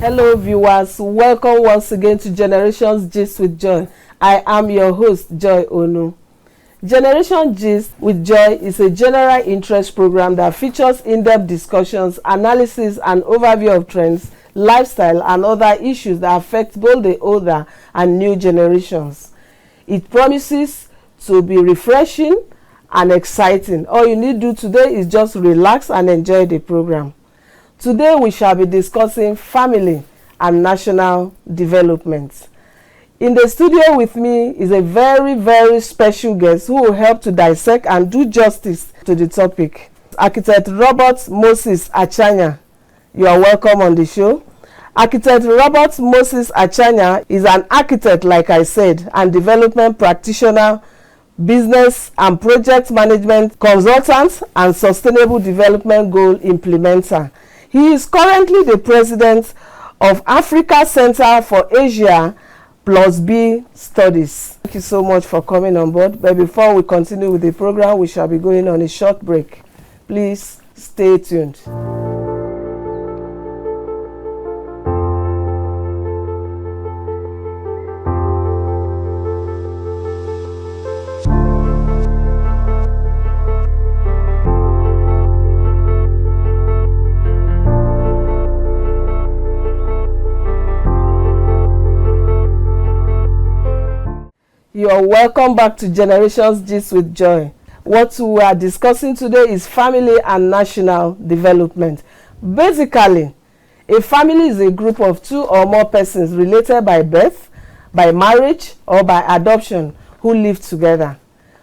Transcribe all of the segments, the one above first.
Hello viewers, welcome once again to Generations Gist with Joy. I am your host, Joy Onu. Generation Gist with Joy is a general interest program that features in-depth discussions, analysis and overview of trends, lifestyle and other issues that affect both the older and new generations. It promises to be refreshing and exciting. All you need to do today is just relax and enjoy the program. Today we shall be discussing family and national development. In the studio with me is a very special guest who will help to dissect and do justice to the topic. Architect Roberts Achanya, you are welcome on the show. Architect Roberts Achanya is an architect, like I said, and development practitioner, business and project management consultant, and sustainable development goal implementer. He is currently the president of Africa Center for Asia Plus B Studies. Thank you so much for coming on board. But before we continue with the program, we shall be going on a short break. Please stay tuned. You are welcome back to Generations Gist with Joy. What we are discussing today is family and national development. Basically, a family is a group of two or more persons related by birth, by marriage, or by adoption who live together.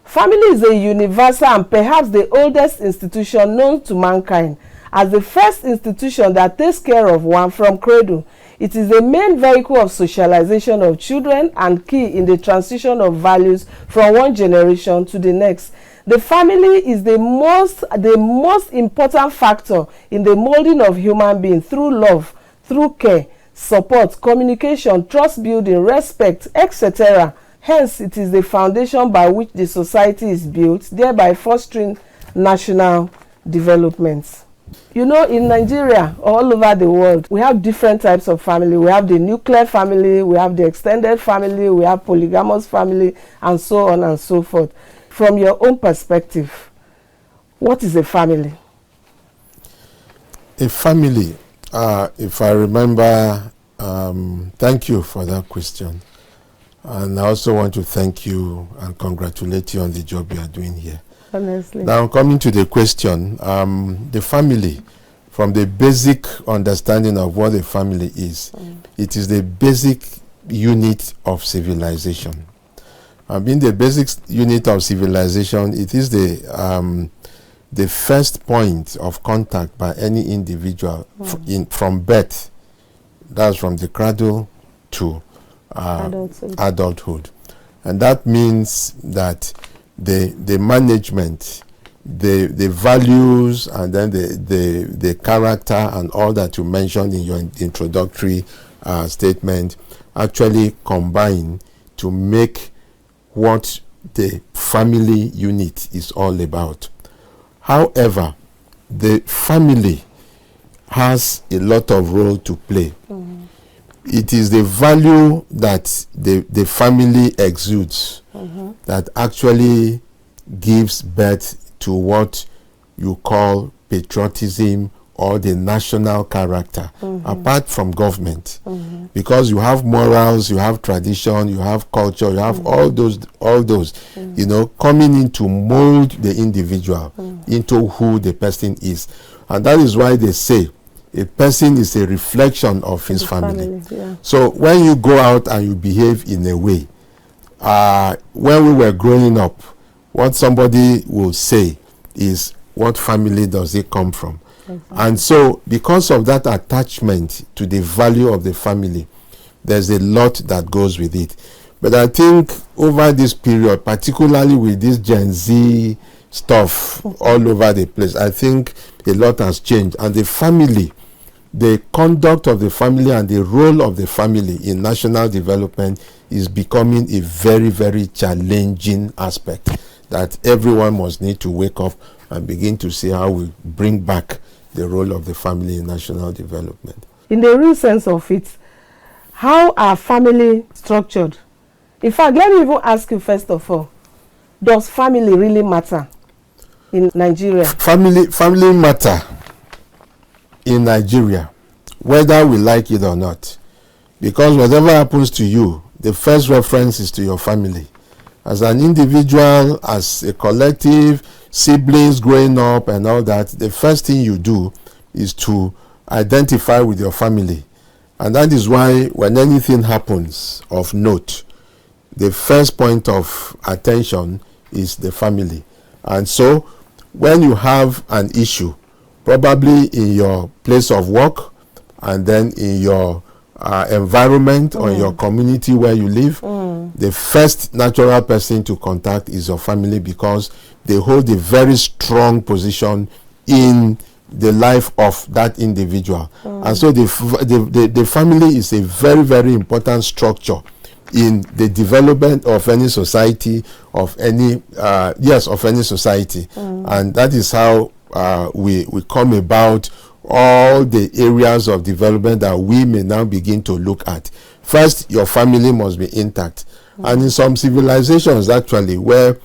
Family is a universal and perhaps the oldest institution known to mankind. As the first institution that takes care of one from cradle, it is the main vehicle of socialization of children and key in the transition of values from one generation to the next. The family is the most important factor in the molding of human beings through love, through care, support, communication, trust building, respect, etc. Hence, it is the foundation by which the society is built, thereby fostering national development. You know, in Nigeria, all over the world, we have different types of family. We have the nuclear family, we have the extended family, we have polygamous family, and so on and so forth. From your own perspective, what is a family? A family, if I remember, thank you for that question. And I also want to thank you and congratulate you on the job you are doing here. Honestly. Now, coming to the question, the family, from the basic understanding of what a family is, it is the basic unit of civilization. Being the basic unit of civilization, it is the first point of contact by any individual from birth, that's from the cradle to adulthood. And that means that the management, the values, and then the character and all that you mentioned in your introductory statement actually combine to make what the family unit is all about. However, the family has a lot of role to play. It is the value that the family exudes that actually gives birth to what you call patriotism or the national character, apart from government. Because you have morals, you have tradition, you have culture, you have all those, you know, coming in to mold the individual into who the person is. And that is why they say a person is a reflection of his family. So when you go out and you behave in a way, when we were growing up, what somebody will say is, what family does it come from? And so because of that attachment to the value of the family, there's a lot that goes with it. But I think over this period, particularly with this Gen Z stuff all over the place, I think a lot has changed. And the family, the conduct of the family and the role of the family in national development is becoming a very challenging aspect that everyone must need to wake up and begin to see how we bring back the role of the family in national development. in the real sense of it, how are family structured? In fact, let me even ask you first of all, does family really matter in Nigeria? Family matter in Nigeria, whether we like it or not, because whatever happens to you, the first reference is to your family. As an individual, as a collective, siblings growing up and all that, the first thing you do is to identify with your family. And that is why when anything happens of note, the first point of attention is the family. And so when you have an issue, probably in your place of work and then in your environment or your community where you live, the first natural person to contact is your family, because they hold a very strong position in the life of that individual. And so the family is a very, very important structure in the development of any society, of any society. And that is how we come about all the areas of development that we may now begin to look at. First, your family must be intact. And in some civilizations, actually, where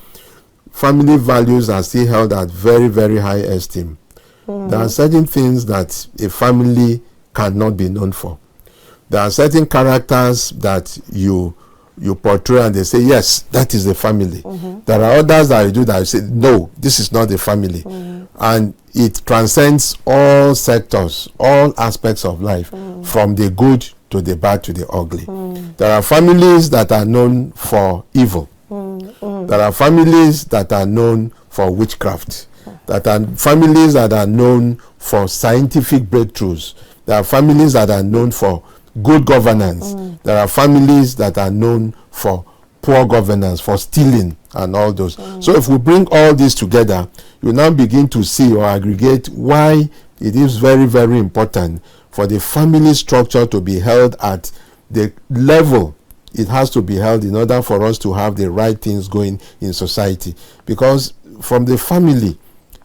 family values are still held at very, very high esteem, there are certain things that a family cannot be known for. There are certain characters that you portray and they say, yes, that is the family. There are others that you do that you say, no, this is not the family. And it transcends all sectors, all aspects of life, from the good to the bad to the ugly. There are families that are known for evil. There are families that are known for witchcraft. There are families that are known for scientific breakthroughs. There are families that are known for good governance. There are families that are known for poor governance, for stealing and all those. So if we bring all this together, you now begin to see or aggregate why it is very, very important for the family structure to be held at the level it has to be held in order for us to have the right things going in society. Because from the family,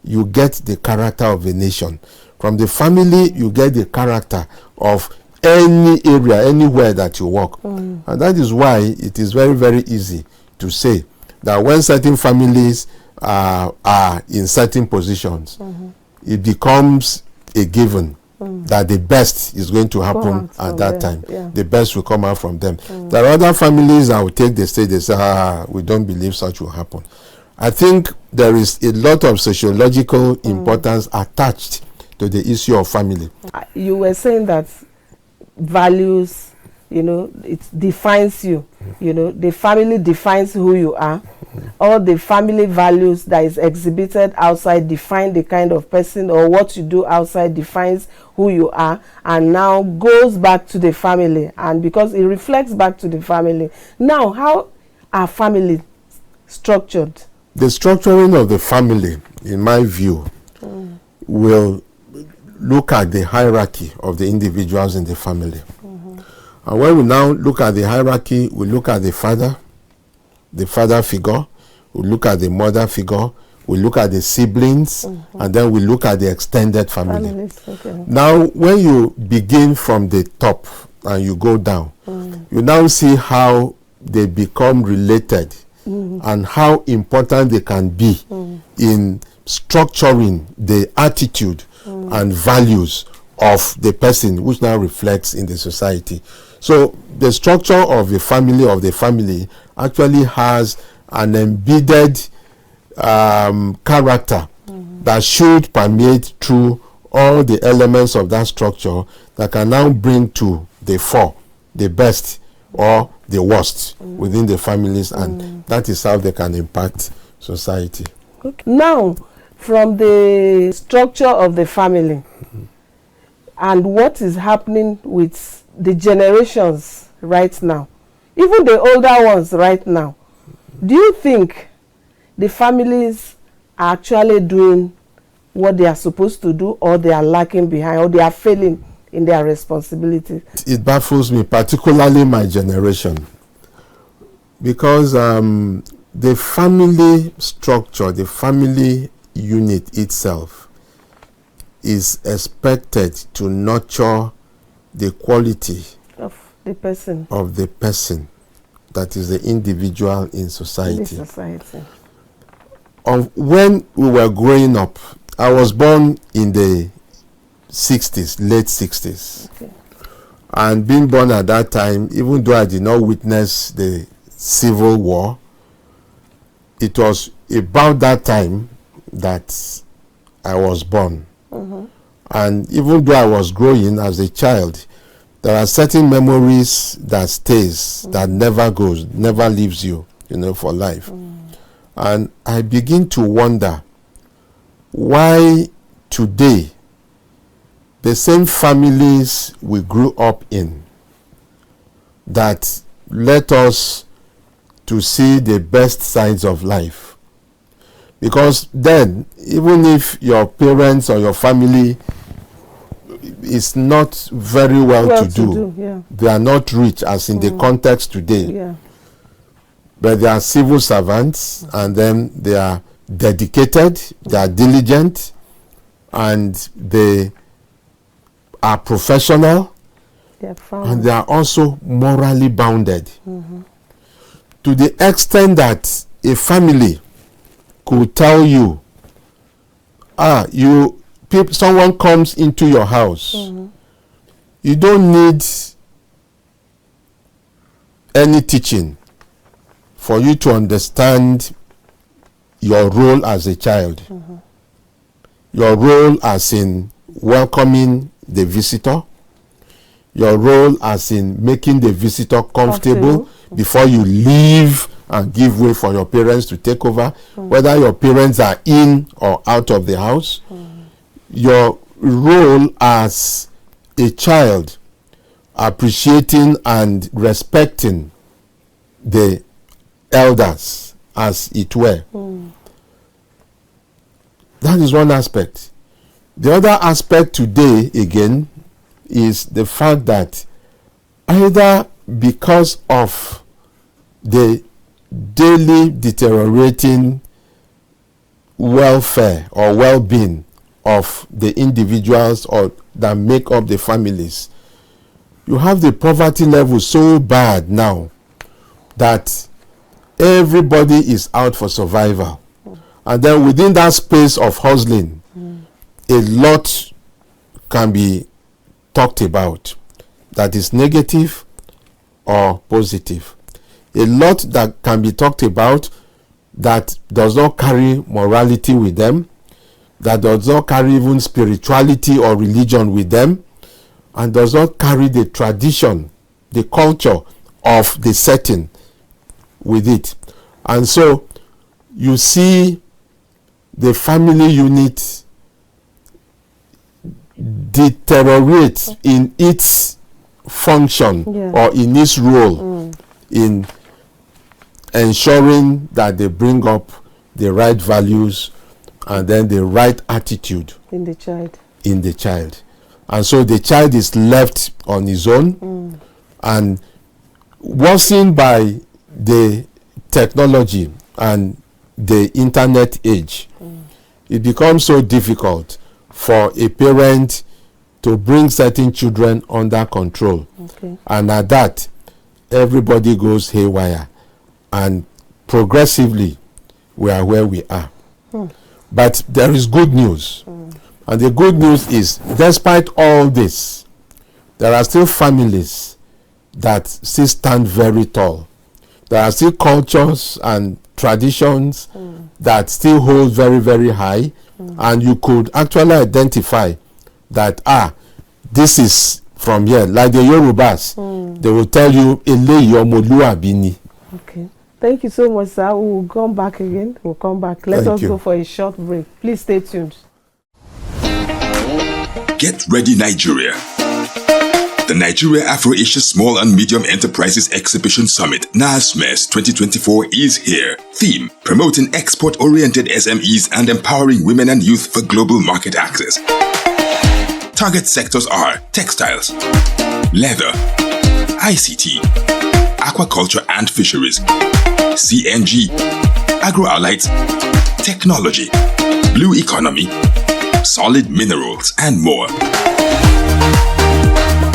you get the character of a nation. From the family, you get the character of any area, anywhere that you work. And that is why it is very, very easy to say that when certain families are in certain positions, it becomes a given that the best is going to happen at that time. The best will come out from them. There are other families that will take the stage, they say, we don't believe such will happen. I think there is a lot of sociological importance attached to the issue of family. You were saying that values, it defines you. The family defines who you are. All the family values that is exhibited outside define the kind of person, or what you do outside defines who you are, and now goes back to the family, and because it reflects back to the family. Now, how are families structured? The structuring of the family, in my view, will look at the hierarchy of the individuals in the family. And when we now look at the hierarchy, we look at the father figure, we look at the mother figure, we look at the siblings, and then we look at the extended family. Now, when you begin from the top and you go down, you now see how they become related and how important they can be in structuring the attitude and values of the person, which now reflects in the society. So the structure of the family actually has an embedded character that should permeate through all the elements of that structure that can now bring to the fore the best or the worst within the families, and that is how they can impact society. Okay. Now, from the structure of the family and what is happening with the generations right now, even the older ones right now, do you think the families are actually doing what they are supposed to do, or they are lacking behind, or they are failing in their responsibility? It baffles me, particularly my generation, because the family structure, the family unit itself is expected to nurture the quality of the person. That is the individual in society. When we were growing up, I was born in the 60s, late 60s. Okay. And being born at that time, even though I did not witness the Civil War, it was about that time that I was born. Mm-hmm. And even though I was growing as a child, there are certain memories that stays, that never goes, never leaves you, for life. And I begin to wonder why today the same families we grew up in that let us to see the best sides of life. Because then, even if your parents or your family is not very well to do, they are not rich as in the context today, but they are civil servants, and then they are dedicated, they are diligent, and they are professional, and they are also morally bounded. To the extent that a family could tell you, someone comes into your house, you don't need any teaching for you to understand your role as a child. Your role as in welcoming the visitor, your role as in making the visitor comfortable before you leave and give way for your parents to take over, whether your parents are in or out of the house. Your role as a child, appreciating and respecting the elders, as it were. That is one aspect. The other aspect today, again, is the fact that either because of the daily deteriorating welfare or well-being of the individuals or that make up the families, you have the poverty level so bad now that everybody is out for survival. And then within that space of hustling, a lot can be talked about that is negative or positive. A lot that can be talked about that does not carry morality with them, that does not carry even spirituality or religion with them, and does not carry the tradition, the culture of the setting with it. And so you see the family unit deteriorates in its function or in its role in ensuring that they bring up the right values and then the right attitude in the child. And so the child is left on his own and worsened by the technology and the internet age. It becomes so difficult for a parent to bring certain children under control. And at that, everybody goes haywire. And progressively, we are where we are. But there is good news. And the good news is, despite all this, there are still families that still stand very tall. There are still cultures and traditions that still hold very, very high. And you could actually identify that, this is from here. Like the Yorubas, they will tell you, Eleyi Omoluabi ni. Okay. Thank you so much, sir. We will come back again. We'll come back. Let us go for a short break. Please stay tuned. Get ready, Nigeria. The Nigeria Afro-Asia Small and Medium Enterprises Exhibition Summit, NASMES 2024, is here. Theme: promoting export-oriented SMEs and empowering women and youth for global market access. Target sectors are textiles, leather, ICT, aquaculture and fisheries, CNG, agro-allied, technology, blue economy, solid minerals, and more.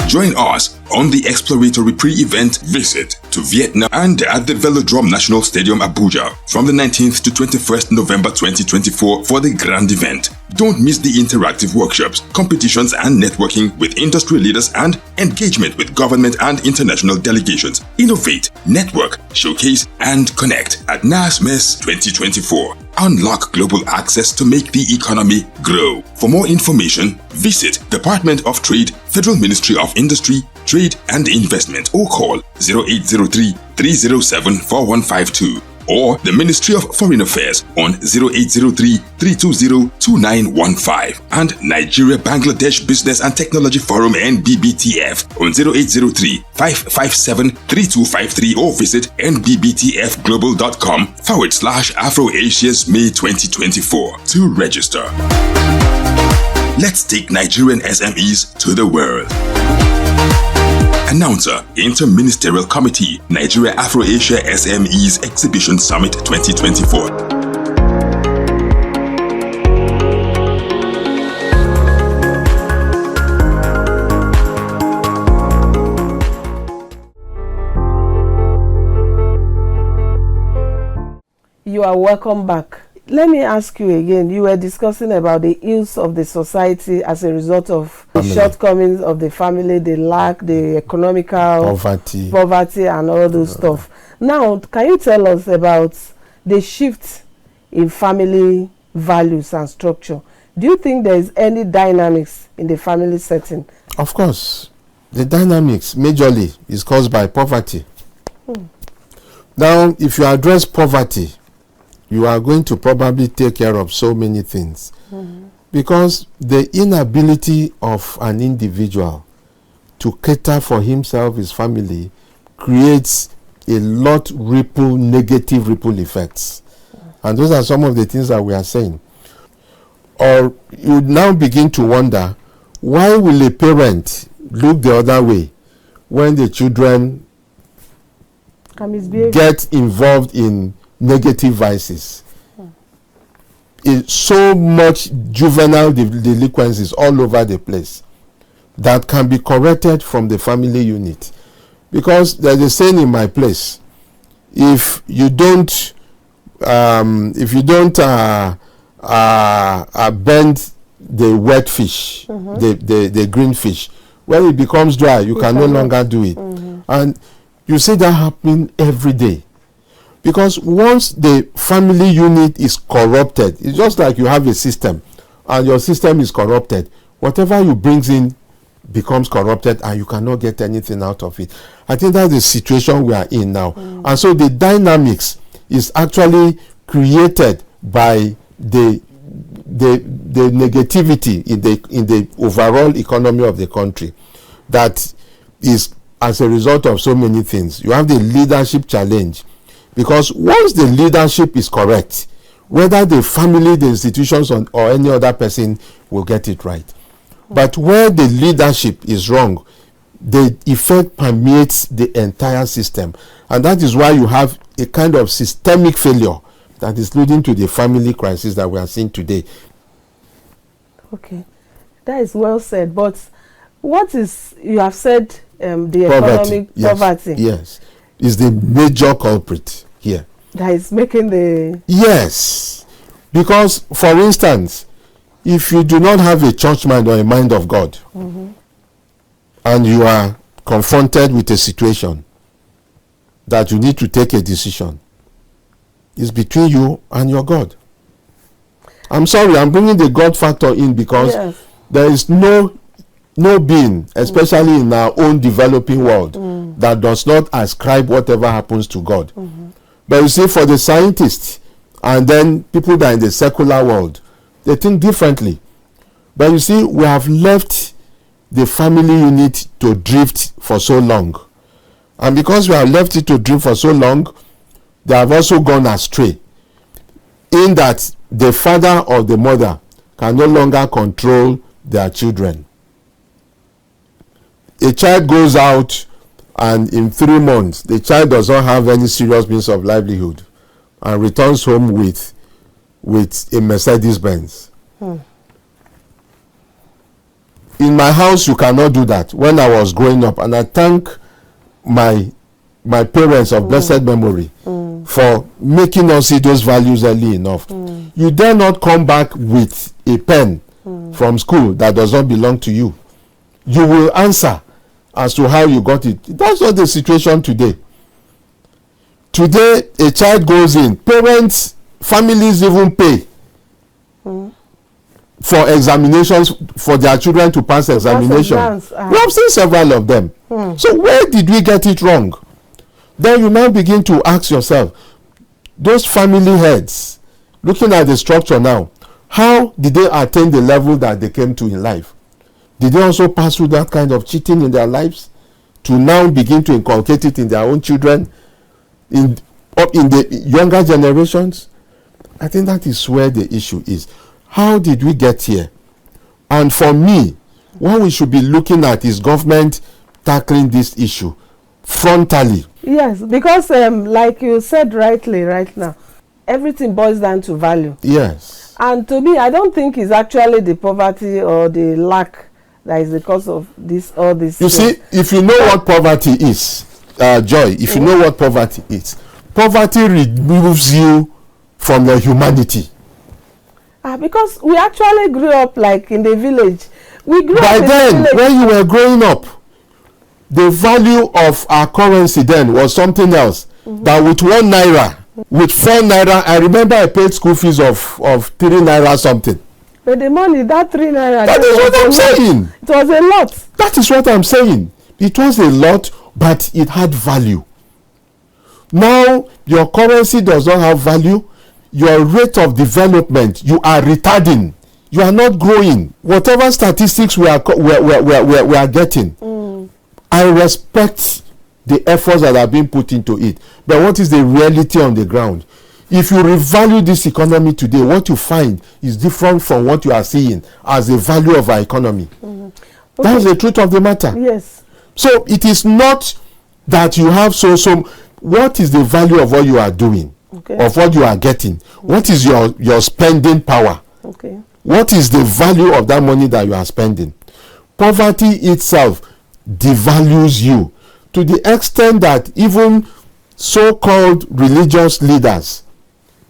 Join us on the exploratory pre-event visit to Vietnam and at the Velodrome National Stadium, Abuja from the 19th to 21st November 2024 for the grand event. Don't miss the interactive workshops, competitions and networking with industry leaders and engagement with government and international delegations. Innovate, network, showcase and connect at NASMES 2024. Unlock global access to make the economy grow. For more information, visit Department of Trade, Federal Ministry of Industry, Trade and Investment or call 0803 307 4152 or the Ministry of Foreign Affairs on 0803 320 2915 and Nigeria Bangladesh Business and Technology Forum NBBTF on 0803 557 3253 or visit nbbtfglobal.com/AfroAsia's May 2024 to register. Let's take Nigerian SMEs to the world. Announcer, Inter-Ministerial Committee, Nigeria Afro-Asia SMEs Exhibition Summit 2024. You are welcome back. Let me ask you again, you were discussing about the ills of the society as a result of the shortcomings of the family, the lack, the economical poverty and all those stuff. Now, can you tell us about the shift in family values and structure? Do you think there is any dynamics in the family setting? Of course. The dynamics majorly is caused by poverty. Now, if you address poverty, you are going to probably take care of so many things. Because the inability of an individual to cater for himself, his family, creates a lot negative ripple effects. And those are some of the things that we are saying. Or you now begin to wonder, why will a parent look the other way when the children get involved in negative vices? It's so much juvenile delinquencies all over the place that can be corrected from the family unit. Because there's a saying in my place, if you don't bend the wet fish, the green fish, when it becomes dry, you can no longer do it. And you see that happening every day. Because once the family unit is corrupted, it's just like you have a system and your system is corrupted. Whatever you bring in becomes corrupted and you cannot get anything out of it. I think that's the situation we are in now. And so the dynamics is actually created by the negativity in the overall economy of the country that is as a result of so many things. You have the leadership challenge. Because once the leadership is correct, whether the family, the institutions, or any other person will get it right. But where the leadership is wrong, the effect permeates the entire system. And that is why you have a kind of systemic failure that is leading to the family crisis that we are seeing today. Okay, that is well said. But what is, you have said, the economic poverty? Yes, is the major culprit here. That is making the... Yes, because for instance, if you do not have a church mind or a mind of God, and you are confronted with a situation that you need to take a decision, it's between you and your God. I'm sorry, I'm bringing the God factor in because there is no being, especially in our own developing world, that does not ascribe whatever happens to God. But you see, for the scientists and then people that are in the secular world, they think differently. But you see, we have left the family unit to drift for so long. And because we have left it to drift for so long, they have also gone astray. In that the father or the mother can no longer control their children. A child goes out and in 3 months, the child does not have any serious means of livelihood and returns home with a Mercedes-Benz. in my house you cannot do that when I was growing up, and I thank my parents of blessed memory for making us see those values early enough. You dare not come back with a pen from school that does not belong to you. You will answer as to how you got it. That's not the situation today. Today, a child goes in, parents, families even pay for examinations for their children to pass examination. We have seen several of them. So where did we get it wrong? Then you now begin to ask yourself, those family heads, looking at the structure now, how did they attain the level that they came to in life? Did they also pass through that kind of cheating in their lives to now begin to inculcate it in their own children, in the younger generations? I think that is where the issue is. How did we get here? And for me, what we should be looking at is government tackling this issue frontally. Yes, because like you said rightly right now, everything boils down to value. Yes. And to me, I don't think it's actually the poverty or the lack that is the cause of this all this. You see, if you know what poverty is, Joy, if you know what poverty is, poverty removes you from your humanity. Because we actually grew up like in the village. We grew By up in then, the village. when you were growing up, the value of our currency then was something else. That with 1 naira, with 4 naira, I remember I paid school fees of 3 naira something. But the money, that 3 naira. That is what I'm saying. It was a lot. That is what I'm saying. It was a lot, but it had value. Now, your currency does not have value. Your rate of development, you are retarding. You are not growing. Whatever statistics we are getting, I respect the efforts that are being put into it. But what is the reality on the ground? If you revalue this economy today, what you find is different from what you are seeing as the value of our economy. Okay. That's the truth of the matter. Yes. So it is not that you have so. What is the value of what you are doing? Okay. Of what you are getting? What is your spending power? Okay. What is the value of that money that you are spending? Poverty itself devalues you to the extent that even so-called religious leaders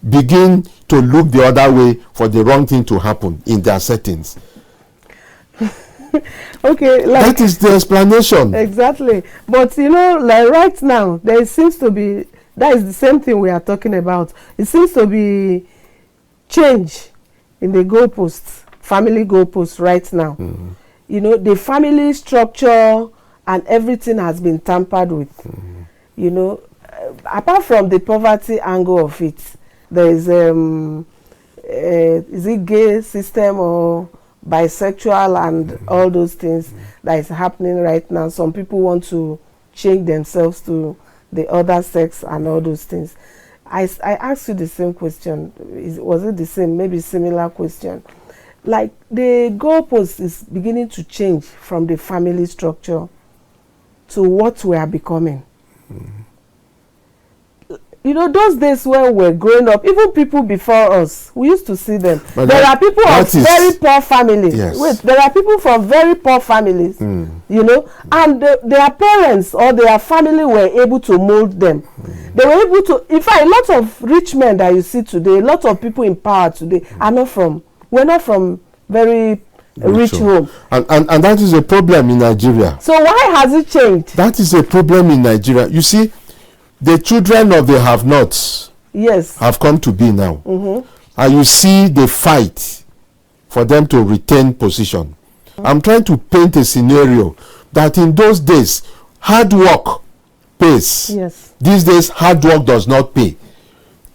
begin to look the other way for the wrong thing to happen in their settings. Okay, that is the explanation. Exactly. But you know, like right now, there seems to be, that is the same thing we are talking about. It seems to be change in the goalposts, family goalposts right now. You know, the family structure and everything has been tampered with. You know, apart from the poverty angle of it, there is it gay system or bisexual and all those things that is happening right now. Some people want to change themselves to the other sex and all those things. I asked you the same question. Was it the same, maybe similar question? Like the goalpost is beginning to change from the family structure to what we are becoming. You know, those days when we were growing up, even people before us, we used to see them. But there are people of very poor families. Yes. Wait, there are people from very poor families, you know, and their parents or their family were able to mold them. They were able to, in fact, a lot of rich men that you see today, a lot of people in power today are not from, we're not from very rich home. And that is a problem in Nigeria. So why has it changed? That is a problem in Nigeria. You see, the children of the have-nots have come to be now. And you see the fight for them to retain position. I'm trying to paint a scenario that in those days, hard work pays. These days, hard work does not pay.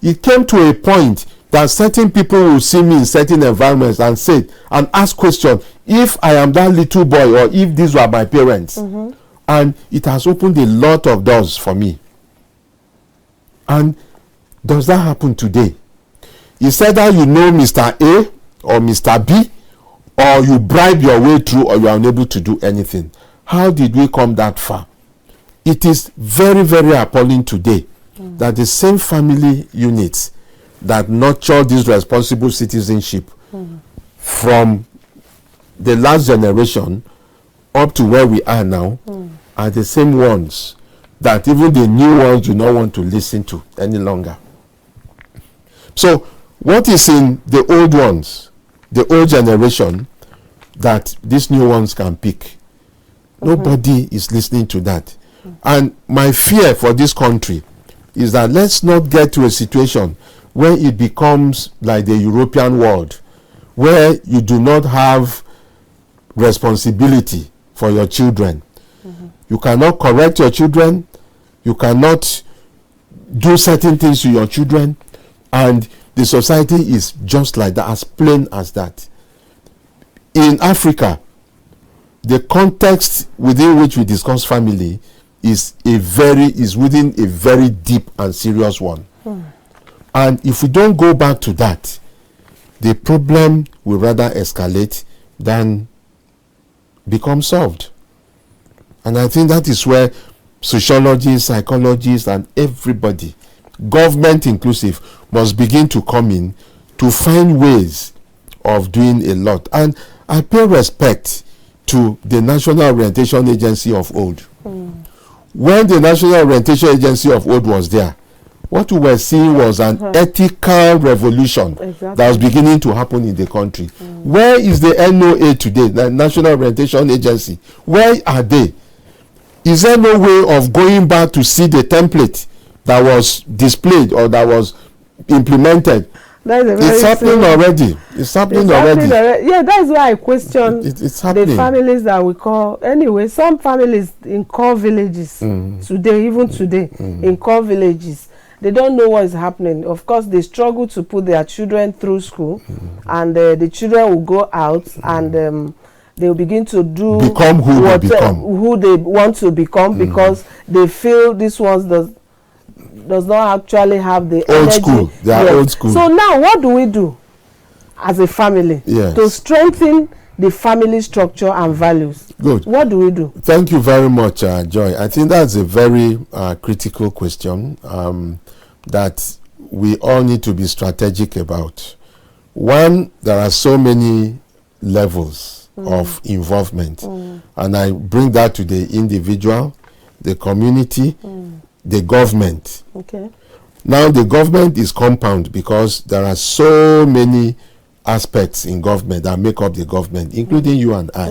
It came to a point that certain people will see me in certain environments and say, and ask questions, if I am that little boy or if these were my parents. And it has opened a lot of doors for me. And does that happen today? It's either you know Mr. A or Mr. B, or you bribe your way through, or you are unable to do anything. How did we come that far? It is very, very appalling today that the same family units that nurture this responsible citizenship from the last generation up to where we are now are the same ones that even the new ones do not want to listen to any longer. So what is in the old ones, the old generation, that these new ones can pick? Nobody is listening to that. And my fear for this country is that let's not get to a situation where it becomes like the European world, where you do not have responsibility for your children. You cannot correct your children. You cannot do certain things to your children. And the society is just like that, as plain as that. In Africa, the context within which we discuss family is within a very deep and serious one. And if we don't go back to that, the problem will rather escalate than become solved. And I think that is where sociologists, psychologists, and everybody, government inclusive, must begin to come in to find ways of doing a lot. And I pay respect to the National Orientation Agency of old. When the National Orientation Agency of old was there, what we were seeing was an ethical revolution that was beginning to happen in the country. Where is the NOA today, the National Orientation Agency? Where are they? Is there no way of going back to see the template that was displayed or that was implemented? It's happening already. It's happening already. Yeah, that's why I question it's happening. The families that we call, anyway, some families in core villages today, even today, in core villages, they don't know what is happening. Of course, they struggle to put their children through school, and the children will go out and they will begin to become who they want to become, because they feel this ones does not actually have the old energy. School. They are old school. So now what do we do as a family to strengthen the family structure and values? Good. What do we do? Thank you very much, Joy. I think that's a very critical question that we all need to be strategic about. One, there are so many levels of involvement, and I bring that to the individual, the community, the government. Okay. Now the government is compound because there are so many aspects in government that make up the government, including you and I.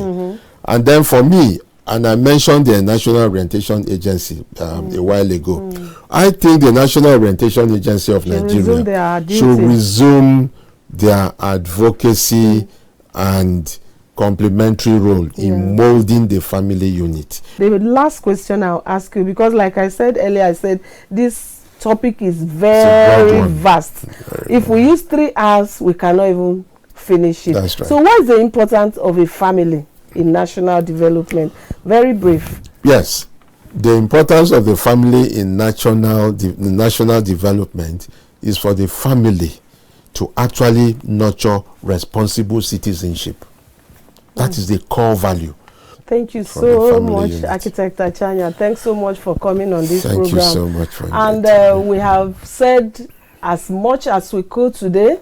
And then for me, and I mentioned the National Orientation Agency a while ago, I think the National Orientation Agency of Nigeria should resume their advocacy and complementary role in molding the family unit. The last question I'll ask you, because like I said earlier, I said this topic is very vast. If we use 3 hours, we cannot even finish it. That's right. So what is the importance of a family in national development? Very brief. Yes. The importance of the family in national development is for the family to actually nurture responsible citizenship. That is the core value. Thank you so much, Architect Achanya. Thanks so much for coming on this program. Thank you so much for inviting me. We have said as much as we could today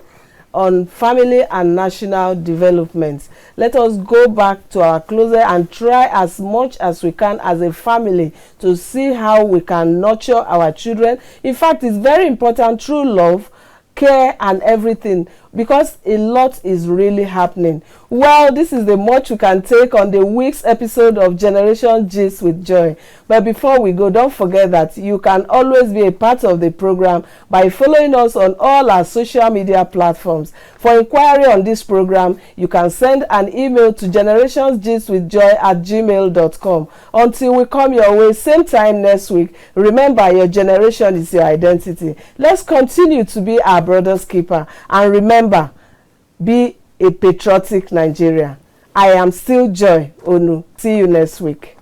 on family and national development. Let us go back to our closet and try as much as we can as a family to see how we can nurture our children. In fact, it's very important through love, care, and everything, because a lot is really happening. Well, this is the much we can take on the week's episode of Generation Gist with Joy. But before we go, don't forget that you can always be a part of the program by following us on all our social media platforms. For inquiry on this program, you can send an email to generationsgistwithjoy@gmail.com. Until we come your way same time next week, remember, your generation is your identity. Let's continue to be our brother's keeper, and remember, be a patriotic Nigeria. I am still Joy Onu. See you next week.